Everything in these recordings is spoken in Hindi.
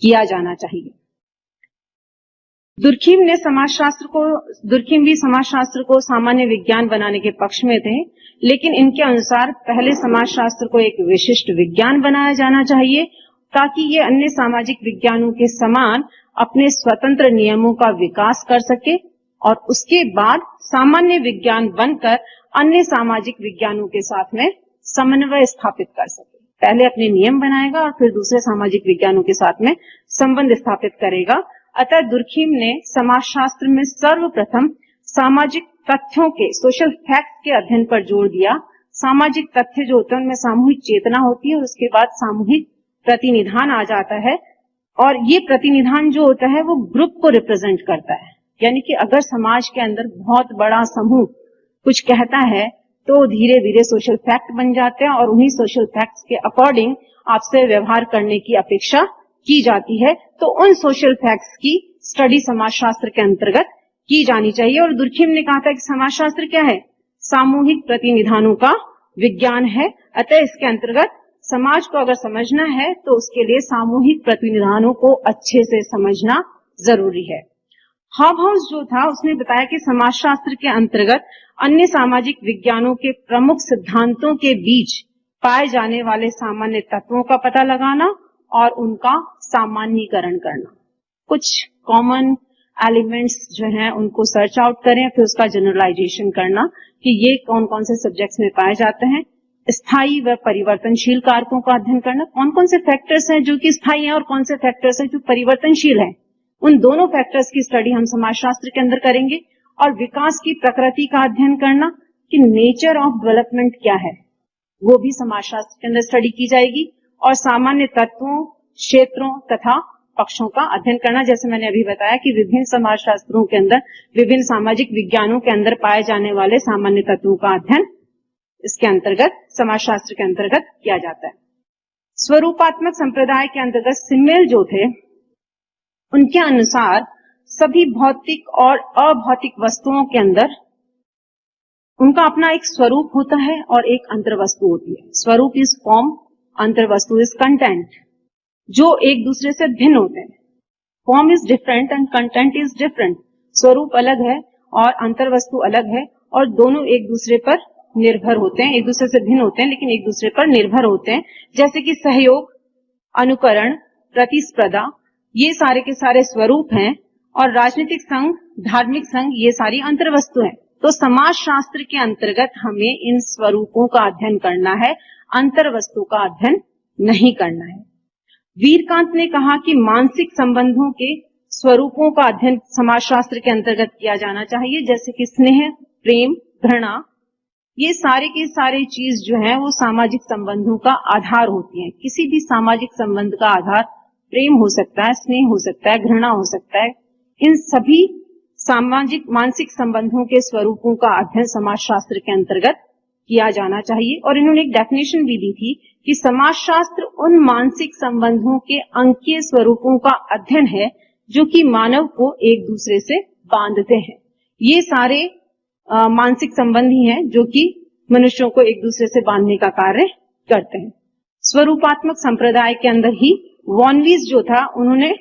किया जाना चाहिए। दुर्खिम भी समाजशास्त्र को सामान्य विज्ञान बनाने के पक्ष में थे, लेकिन इनके अनुसार पहले समाजशास्त्र को एक विशिष्ट विज्ञान बनाया जाना चाहिए ताकि ये अन्य सामाजिक विज्ञानों के समान अपने स्वतंत्र नियमों का विकास कर सके और उसके बाद सामान्य विज्ञान बनकर अन्य सामाजिक विज्ञानों के साथ में समन्वय स्थापित कर सके। पहले अपने नियम बनाएगा और फिर दूसरे सामाजिक विज्ञानों के साथ में संबंध स्थापित करेगा। अतः दुर्खिम ने समाजशास्त्र में सर्वप्रथम सामाजिक तथ्यों के, सोशल फैक्ट्स के अध्ययन पर जोर दिया। सामाजिक तथ्य जो होते हैं उनमें सामूहिक चेतना होती है और उसके बाद सामूहिक प्रतिनिधान आ जाता है और ये प्रतिनिधान जो होता है वो ग्रुप को रिप्रेजेंट करता है। यानी कि अगर समाज के अंदर बहुत बड़ा समूह कुछ कहता है तो धीरे धीरे सोशल फैक्ट बन जाते हैं और उन्हीं सोशल फैक्ट्स के अकॉर्डिंग आपसे व्यवहार करने की अपेक्षा की जाती है। तो उन सोशल फैक्ट्स की स्टडी समाजशास्त्र के अंतर्गत की जानी चाहिए। और दुर्खिम ने कहा था कि समाजशास्त्र क्या है? सामूहिक प्रतिनिधानों का विज्ञान है। अतः इसके अंतर्गत समाज को अगर समझना है तो उसके लिए सामूहिक प्रतिनिधानों को अच्छे से समझना जरूरी है। हॉबहाउस जो था उसने बताया कि समाजशास्त्र के अंतर्गत अन्य सामाजिक विज्ञानों के प्रमुख सिद्धांतों के बीच पाए जाने वाले सामान्य तत्वों का पता लगाना और उनका सामान्यीकरण करना। कुछ कॉमन एलिमेंट्स जो हैं उनको सर्च आउट करें, फिर उसका जनरलाइजेशन करना कि ये कौन कौन से सब्जेक्ट्स में पाए जाते हैं। स्थायी व परिवर्तनशील कारकों का अध्ययन करना, कौन कौन से फैक्टर्स हैं जो कि स्थायी हैं और कौन से फैक्टर्स हैं जो परिवर्तनशील हैं। उन दोनों फैक्टर्स की स्टडी हम समाजशास्त्र के अंदर करेंगे। और विकास की प्रकृति का अध्ययन करना कि नेचर ऑफ डेवलपमेंट क्या है, वो भी समाजशास्त्र के अंदर स्टडी की जाएगी। और सामान्य तत्वों, क्षेत्रों तथा पक्षों का अध्ययन करना, जैसे मैंने अभी बताया कि विभिन्न समाजशास्त्रों के अंदर, विभिन्न सामाजिक विज्ञानों के अंदर पाए जाने वाले सामान्य तत्वों का अध्ययन इसके अंतर्गत, समाजशास्त्र के अंतर्गत किया जाता है। स्वरूपात्मक संप्रदाय के अंतर्गत सिम्मेल जो थे, उनके अनुसार सभी भौतिक और अभौतिक वस्तुओं के अंदर उनका अपना एक स्वरूप होता है और एक अंतर्वस्तु होती है। स्वरूप इज फॉर्म, अंतर्वस्तु इज कंटेंट, जो एक दूसरे से भिन्न होते हैं। Form is different and content is different. स्वरूप अलग है और अंतर्वस्तु अलग है और दोनों एक दूसरे पर निर्भर होते हैं, एक दूसरे से भिन्न होते हैं लेकिन एक दूसरे पर निर्भर होते हैं। जैसे कि सहयोग, अनुकरण, प्रतिस्पर्धा, ये सारे के सारे स्वरूप हैं। और राजनीतिक संघ, धार्मिक संघ, ये सारी अंतर्वस्तु हैं। तो समाजशास्त्र के अंतर्गत हमें इन स्वरूपों का अध्ययन करना है, अंतर्वस्तु का अध्ययन नहीं करना है। वीरकांत ने कहा कि मानसिक संबंधों के स्वरूपों का अध्ययन समाजशास्त्र के अंतर्गत किया जाना चाहिए, जैसे कि स्नेह, प्रेम, घृणा, ये सारे के सारे चीज जो है वो सामाजिक संबंधों का आधार होती हैं। किसी भी सामाजिक संबंध का आधार प्रेम हो सकता है, स्नेह हो सकता है, घृणा हो सकता है। इन सभी सामाजिक मानसिक संबंधों के स्वरूपों का अध्ययन समाजशास्त्र के अंतर्गत किया जाना चाहिए। और इन्होंने एक डेफिनेशन भी दी थी कि समाजशास्त्र उन मानसिक संबंधों के अंकीय स्वरूपों का अध्ययन है जो कि मानव को एक दूसरे से बांधते हैं। ये सारे मानसिक संबंध ही हैं जो कि मनुष्यों को एक दूसरे से बांधने का कार्य करते हैं। स्वरूपात्मक संप्रदाय के अंदर ही वॉनवीज जो था, उन्होंने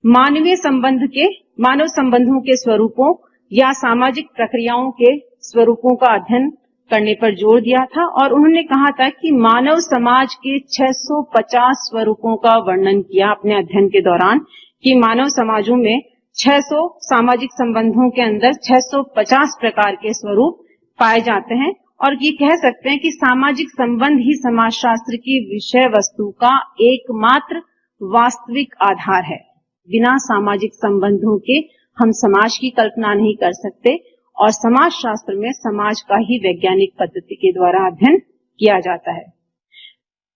मानव संबंधों के स्वरूपों या सामाजिक प्रक्रियाओं के स्वरूपों का अध्ययन करने पर जोर दिया था। और उन्होंने कहा था कि मानव समाज के 650 स्वरूपों का वर्णन किया अपने अध्ययन के दौरान, कि मानव समाजों में 600 सामाजिक संबंधों के अंदर 650 प्रकार के स्वरूप पाए जाते हैं। और ये कह सकते हैं कि सामाजिक संबंध ही समाजशास्त्र की विषय वस्तु का एकमात्र वास्तविक आधार है। बिना सामाजिक संबंधों के हम समाज की कल्पना नहीं कर सकते और समाजशास्त्र में समाज का ही वैज्ञानिक पद्धति के द्वारा अध्ययन किया जाता है।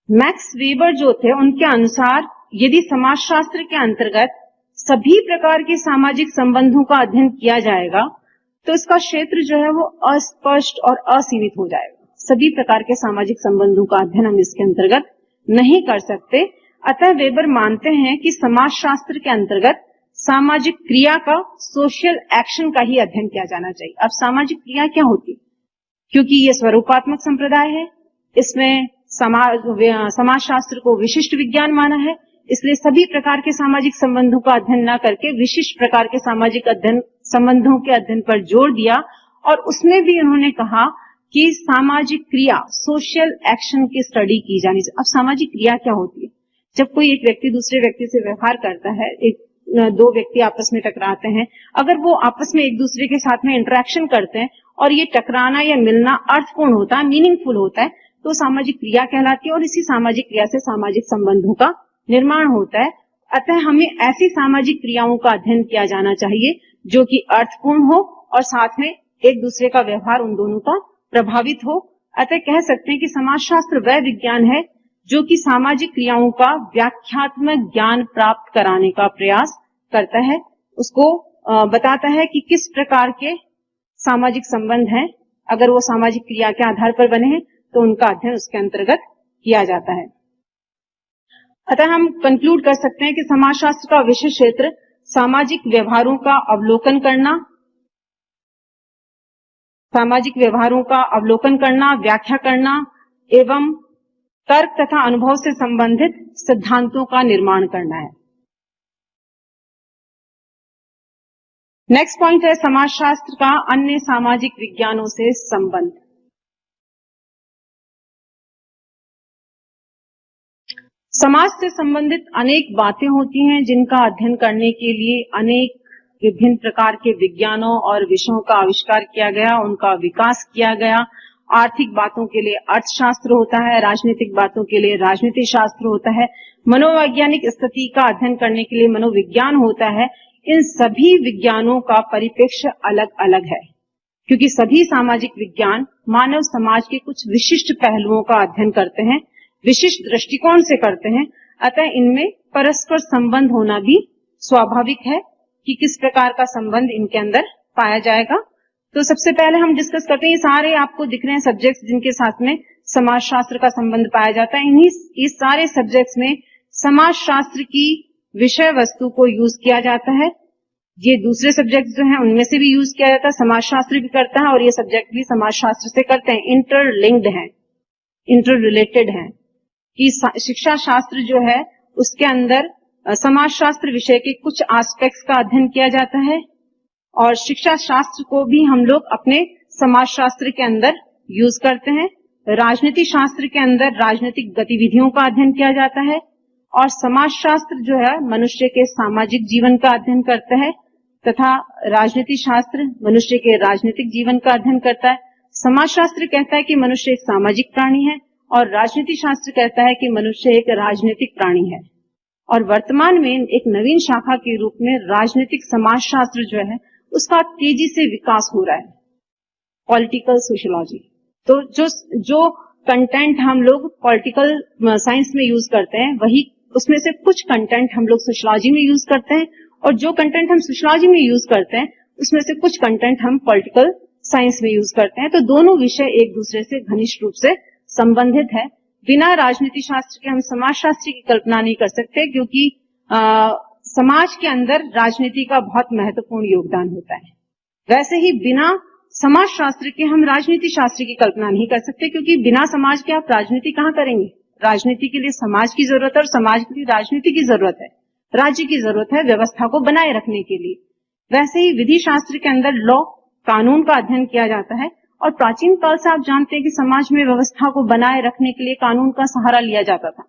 मैक्स वेबर जो थे, उनके अनुसार यदि समाजशास्त्र के अंतर्गत सभी प्रकार के सामाजिक संबंधों का अध्ययन किया जाएगा तो इसका क्षेत्र जो है वो अस्पष्ट और असीमित हो जाएगा। सभी प्रकार के सामाजिक संबंधों का अध्ययन हम इसके अंतर्गत नहीं कर सकते। अतः वेबर मानते हैं कि समाजशास्त्र के अंतर्गत सामाजिक क्रिया का, सोशल एक्शन का ही अध्ययन किया जाना चाहिए। अब सामाजिक क्रिया क्या होती है? क्योंकि ये स्वरूपात्मक संप्रदाय है, इसमें समाजशास्त्र को विशिष्ट विज्ञान माना है, इसलिए सभी प्रकार के सामाजिक संबंधों का अध्ययन न करके विशिष्ट प्रकार के सामाजिक संबंधों के अध्ययन पर जोर दिया। और उसमें भी उन्होंने कहा कि सामाजिक क्रिया, सोशल एक्शन की स्टडी की जानी चाहिए। अब सामाजिक क्रिया क्या होती है? जब कोई एक व्यक्ति दूसरे व्यक्ति से व्यवहार करता है, दो व्यक्ति आपस में टकराते हैं, अगर वो आपस में एक दूसरे के साथ में इंटरेक्शन करते हैं और ये टकराना या मिलना अर्थपूर्ण होता है, मीनिंगफुल होता है, तो सामाजिक क्रिया कहलाती है और इसी सामाजिक क्रिया से सामाजिक संबंधों का निर्माण होता है। अतः हमें ऐसी सामाजिक क्रियाओं का अध्ययन किया जाना चाहिए जो कि अर्थपूर्ण हो और साथ में एक दूसरे का व्यवहार उन दोनों का प्रभावित हो। अतः कह सकते हैं कि समाजशास्त्र वह विज्ञान है जो कि सामाजिक क्रियाओं का व्याख्यात्मक ज्ञान प्राप्त कराने का प्रयास करता है, उसको बताता है कि किस प्रकार के सामाजिक संबंध हैं, अगर वो सामाजिक क्रिया के आधार पर बने हैं तो उनका अध्ययन उसके अंतर्गत किया जाता है। अतः हम कंक्लूड कर सकते हैं कि समाजशास्त्र का विशेष क्षेत्र सामाजिक व्यवहारों का अवलोकन करना, व्याख्या करना एवं तर्क तथा अनुभव से संबंधित सिद्धांतों का निर्माण करना है। नेक्स्ट पॉइंट है समाजशास्त्र का अन्य सामाजिक विज्ञानों से संबंध। समाज से संबंधित अनेक बातें होती हैं जिनका अध्ययन करने के लिए अनेक विभिन्न प्रकार के विज्ञानों और विषयों का आविष्कार किया गया, उनका विकास किया गया। आर्थिक बातों के लिए अर्थशास्त्र होता है, राजनीतिक बातों के लिए राजनीति शास्त्र होता है, मनोवैज्ञानिक स्थिति का अध्ययन करने के लिए मनोविज्ञान होता है। इन सभी विज्ञानों का परिप्रेक्ष्य अलग अलग है, क्योंकि सभी सामाजिक विज्ञान मानव समाज के कुछ विशिष्ट पहलुओं का अध्ययन करते हैं, विशिष्ट दृष्टिकोण से करते हैं। अतः इनमें परस्पर संबंध होना भी स्वाभाविक है कि किस प्रकार का संबंध इनके अंदर पाया जाएगा। तो सबसे पहले हम डिस्कस करते हैं, ये सारे आपको दिख रहे हैं सब्जेक्ट्स जिनके साथ में समाजशास्त्र का संबंध पाया जाता है। इस सारे सब्जेक्ट्स में समाजशास्त्र की विषय वस्तु को यूज किया जाता है। ये दूसरे सब्जेक्ट जो हैं उनमें से भी यूज किया जाता है, समाजशास्त्र भी करता है और ये सब्जेक्ट भी समाजशास्त्र से करते हैं, इंटरलिंक्ड हैं, इंटर रिलेटेड हैं। कि शिक्षा शास्त्र जो है उसके अंदर समाजशास्त्र विषय के कुछ एस्पेक्ट्स का अध्ययन किया जाता है और शिक्षा शास्त्र को भी हम लोग अपने समाजशास्त्र के अंदर यूज करते हैं। राजनीति शास्त्र के अंदर राजनीतिक गतिविधियों का अध्ययन किया जाता है और समाजशास्त्र जो है मनुष्य के सामाजिक जीवन का अध्ययन करता है तथा राजनीति शास्त्र मनुष्य के राजनीतिक जीवन का अध्ययन करता है। समाजशास्त्र कहता है कि मनुष्य एक सामाजिक प्राणी है और राजनीति शास्त्र कहता है कि मनुष्य एक राजनीतिक प्राणी है। और वर्तमान में एक नवीन शाखा के रूप में राजनीतिक समाजशास्त्र जो है उसका तेजी से विकास हो रहा है, पॉलिटिकल सोशियोलॉजी। तो जो कंटेंट हम लोग पॉलिटिकल साइंस में यूज करते हैं वही उसमें से कुछ कंटेंट हम लोग सोशियोलॉजी में यूज करते हैं और जो कंटेंट हम सोशियोलॉजी में यूज करते हैं उसमें से कुछ कंटेंट हम पॉलिटिकल साइंस में यूज करते हैं। तो दोनों विषय एक दूसरे से घनिष्ठ रूप से संबंधित है। बिना राजनीति शास्त्र के हम समाजशास्त्र की कल्पना नहीं कर सकते, क्योंकि समाज के अंदर राजनीति का बहुत महत्वपूर्ण योगदान होता है। वैसे ही बिना समाज शास्त्र के हम राजनीति शास्त्र की कल्पना नहीं कर सकते, क्योंकि बिना समाज के आप राजनीति कहाँ करेंगे। राजनीति के लिए समाज की जरूरत है और समाज के लिए राजनीति की जरूरत है, राज्य की जरूरत है व्यवस्था को बनाए रखने के लिए। वैसे ही विधि शास्त्र के अंदर लॉ, कानून का अध्ययन किया जाता है और प्राचीन काल से आप जानते हैं कि समाज में व्यवस्था को बनाए रखने के लिए कानून का सहारा लिया जाता था।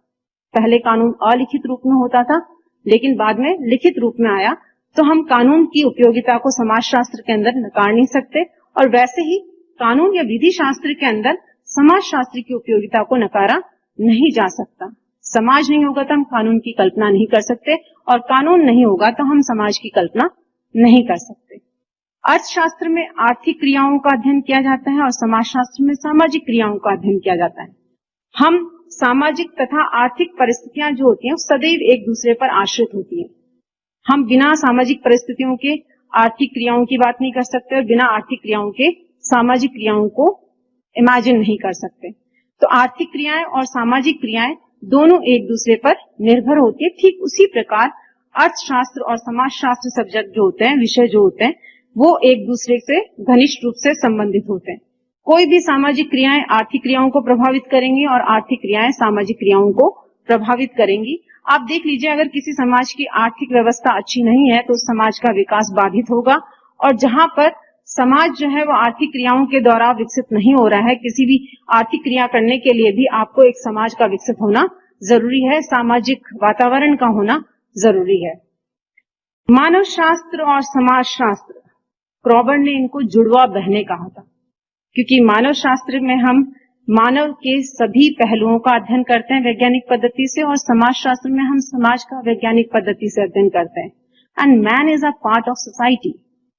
पहले कानून अलिखित रूप में होता था, लेकिन बाद में लिखित रूप में आया, तो हम कानून की उपयोगिता को समाजशास्त्र के अंदर नकार नहीं सकते और वैसे ही कानून या विधि शास्त्र के अंदर समाज शास्त्र की उपयोगिता को नकारा नहीं जा सकता। समाज नहीं होगा तो हम कानून की कल्पना नहीं कर सकते और कानून नहीं होगा तो हम समाज की कल्पना नहीं कर सकते। अर्थशास्त्र में आर्थिक क्रियाओं का अध्ययन किया जाता है और समाजशास्त्र में सामाजिक क्रियाओं का अध्ययन किया जाता है। हम सामाजिक तथा आर्थिक परिस्थितियां जो होती हैं सदैव एक दूसरे पर आश्रित होती हैं। हम बिना सामाजिक परिस्थितियों के आर्थिक क्रियाओं की बात नहीं कर सकते और बिना आर्थिक क्रियाओं के सामाजिक क्रियाओं को इमेजिन नहीं कर सकते। तो आर्थिक क्रियाएं और सामाजिक क्रियाएं दोनों एक दूसरे पर निर्भर होती है। ठीक उसी प्रकार अर्थशास्त्र और समाजशास्त्र सब्जेक्ट जो होते हैं, विषय जो होते हैं, वो एक दूसरे से घनिष्ठ रूप से संबंधित होते हैं। कोई भी सामाजिक क्रियाएं आर्थिक क्रियाओं को प्रभावित करेंगी और आर्थिक क्रियाएं सामाजिक क्रियाओं को प्रभावित करेंगी। आप देख लीजिए, अगर किसी समाज की आर्थिक व्यवस्था अच्छी नहीं है तो उस समाज का विकास बाधित होगा, और जहां पर समाज जो है वो आर्थिक क्रियाओं के द्वारा विकसित नहीं हो रहा है, किसी भी आर्थिक क्रिया करने के लिए भी आपको एक समाज का विकसित होना जरूरी है, सामाजिक वातावरण का होना जरूरी है। मानव शास्त्र और समाज शास्त्र, क्रॉबर ने इनको जुड़वा बहनें कहा था, क्योंकि मानव शास्त्र में हम मानव के सभी पहलुओं का अध्ययन करते हैं वैज्ञानिक पद्धति से, और समाज शास्त्र में हम समाज का वैज्ञानिक पद्धति से अध्ययन करते हैं। And man is a part of society.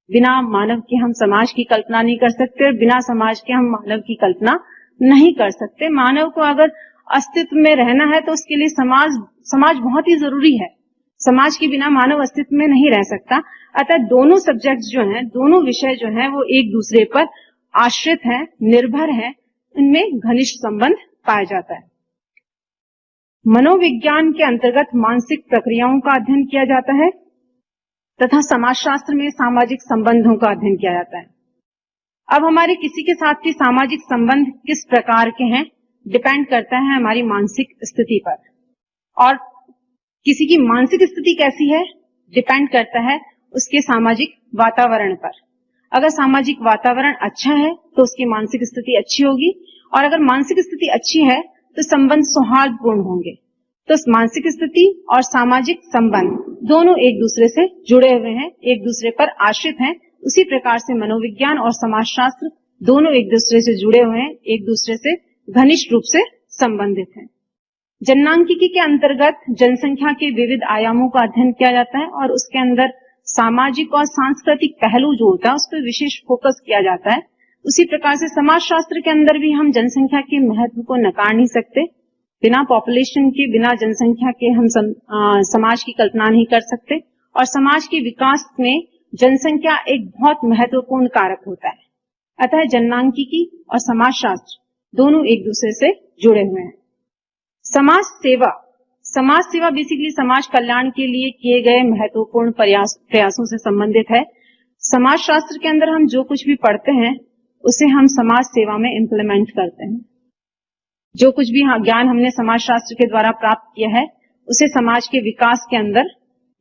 बिना मानव के हम समाज की कल्पना नहीं कर सकते, और बिना समाज के हम मानव की कल्पना नहीं कर सकते। मानव को अगर अस्तित्व में रहना है तो उसके लिए समाज बहुत ही जरूरी है। समाज के बिना मानव अस्तित्व में नहीं रह सकता। अतः दोनों सब्जेक्ट्स जो हैं, दोनों विषय जो हैं, वो एक दूसरे पर आश्रित हैं, निर्भर हैं, इनमें घनिष्ठ संबंध पाया जाता है। मनोविज्ञान के अंतर्गत मानसिक प्रक्रियाओं का अध्ययन किया जाता है तथा समाजशास्त्र में सामाजिक संबंधों का अध्ययन किया जाता है। अब हमारे किसी के साथ के सामाजिक संबंध किस प्रकार के हैं डिपेंड करता है हमारी मानसिक स्थिति पर, और किसी की मानसिक स्थिति कैसी है डिपेंड करता है उसके सामाजिक वातावरण पर। अगर सामाजिक वातावरण अच्छा है तो उसकी मानसिक स्थिति अच्छी होगी, और अगर मानसिक स्थिति अच्छी है तो संबंध सौहार्दपूर्ण होंगे। तो मानसिक स्थिति और सामाजिक संबंध दोनों एक दूसरे से जुड़े हुए हैं, एक दूसरे पर आश्रित हैं। उसी प्रकार से मनोविज्ञान और समाजशास्त्र दोनों एक दूसरे से जुड़े हुए हैं, एक दूसरे से घनिष्ठ रूप से संबंधित हैं। जननांकिकी के अंतर्गत जनसंख्या के विविध आयामों का अध्ययन किया जाता है, और उसके अंदर सामाजिक और सांस्कृतिक पहलू जो होता है उस पर विशेष फोकस किया जाता है। उसी प्रकार से समाजशास्त्र के अंदर भी हम जनसंख्या के महत्व को नकार नहीं सकते। बिना पॉपुलेशन के, बिना जनसंख्या के हम समाज की कल्पना नहीं कर सकते, और समाज के विकास में जनसंख्या एक बहुत महत्वपूर्ण कारक होता है। अतः जननांकिकी और समाजशास्त्र दोनों एक दूसरे से जुड़े हुए हैं। समाज सेवा बेसिकली समाज कल्याण के लिए किए गए महत्वपूर्ण प्रयासों से संबंधित है। समाजशास्त्र के अंदर हम जो कुछ भी पढ़ते हैं उसे हम समाज सेवा में इम्प्लीमेंट करते हैं। जो कुछ भी ज्ञान हमने समाजशास्त्र के द्वारा प्राप्त किया है उसे समाज के विकास के अंदर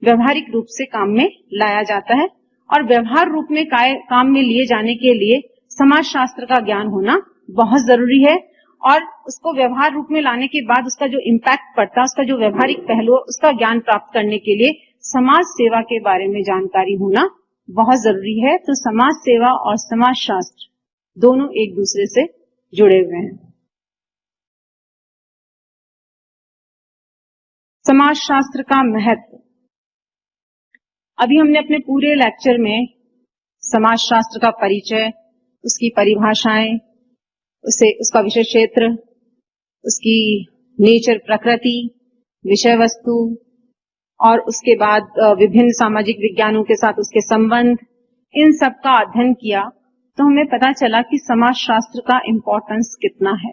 व्यवहारिक रूप से काम में लाया जाता है, और व्यवहार रूप में काम में लिए जाने के लिए समाजशास्त्र का ज्ञान होना बहुत जरूरी है। और उसको व्यवहार रूप में लाने के बाद उसका जो इम्पैक्ट पड़ता है, उसका जो व्यवहारिक पहलू, उसका ज्ञान प्राप्त करने के लिए समाज सेवा के बारे में जानकारी होना बहुत जरूरी है। तो समाज सेवा और समाजशास्त्र दोनों एक दूसरे से जुड़े हुए हैं। समाजशास्त्र का महत्व। अभी हमने अपने पूरे लेक्चर में समाजशास्त्र का परिचय, उसकी परिभाषाएं, उसका विषय क्षेत्र, उसकी नेचर, प्रकृति, विषय वस्तु, और उसके बाद विभिन्न सामाजिक विज्ञानों के साथ उसके संबंध, इन सब का अध्ययन किया तो हमें पता चला कि समाजशास्त्र का इम्पोर्टेंस कितना है।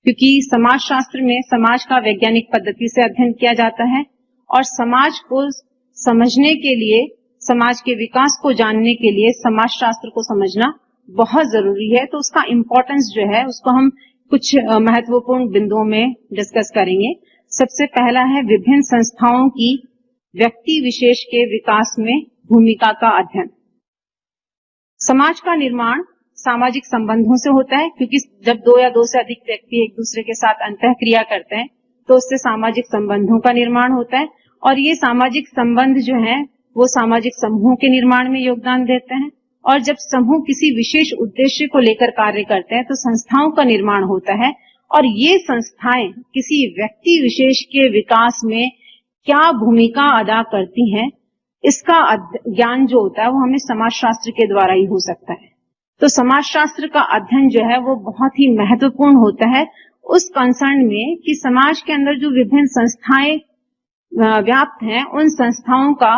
क्योंकि समाजशास्त्र में समाज का वैज्ञानिक पद्धति से अध्ययन किया जाता है, और समाज को समझने के लिए, समाज के विकास को जानने के लिए समाजशास्त्र को समझना बहुत जरूरी है। तो उसका इम्पोर्टेंस जो है उसको हम कुछ महत्वपूर्ण बिंदुओं में डिस्कस करेंगे। सबसे पहला है विभिन्न संस्थाओं की व्यक्ति विशेष के विकास में भूमिका का अध्ययन। समाज का निर्माण सामाजिक संबंधों से होता है, क्योंकि जब दो या दो से अधिक व्यक्ति एक दूसरे के साथ अंतःक्रिया करते हैं तो उससे सामाजिक संबंधों का निर्माण होता है, और ये सामाजिक संबंध जो है वो सामाजिक समूहों के निर्माण में योगदान देते हैं। और जब समूह किसी विशेष उद्देश्य को लेकर कार्य करते हैं तो संस्थाओं का निर्माण होता है, और ये संस्थाएं किसी व्यक्ति विशेष के विकास में क्या भूमिका अदा करती हैं, इसका ज्ञान जो होता है वो हमें समाजशास्त्र के द्वारा ही हो सकता है। तो समाजशास्त्र का अध्ययन जो है वो बहुत ही महत्वपूर्ण होता है उस कंसर्न में कि समाज के अंदर जो विभिन्न संस्थाएं व्याप्त हैं, उन संस्थाओं का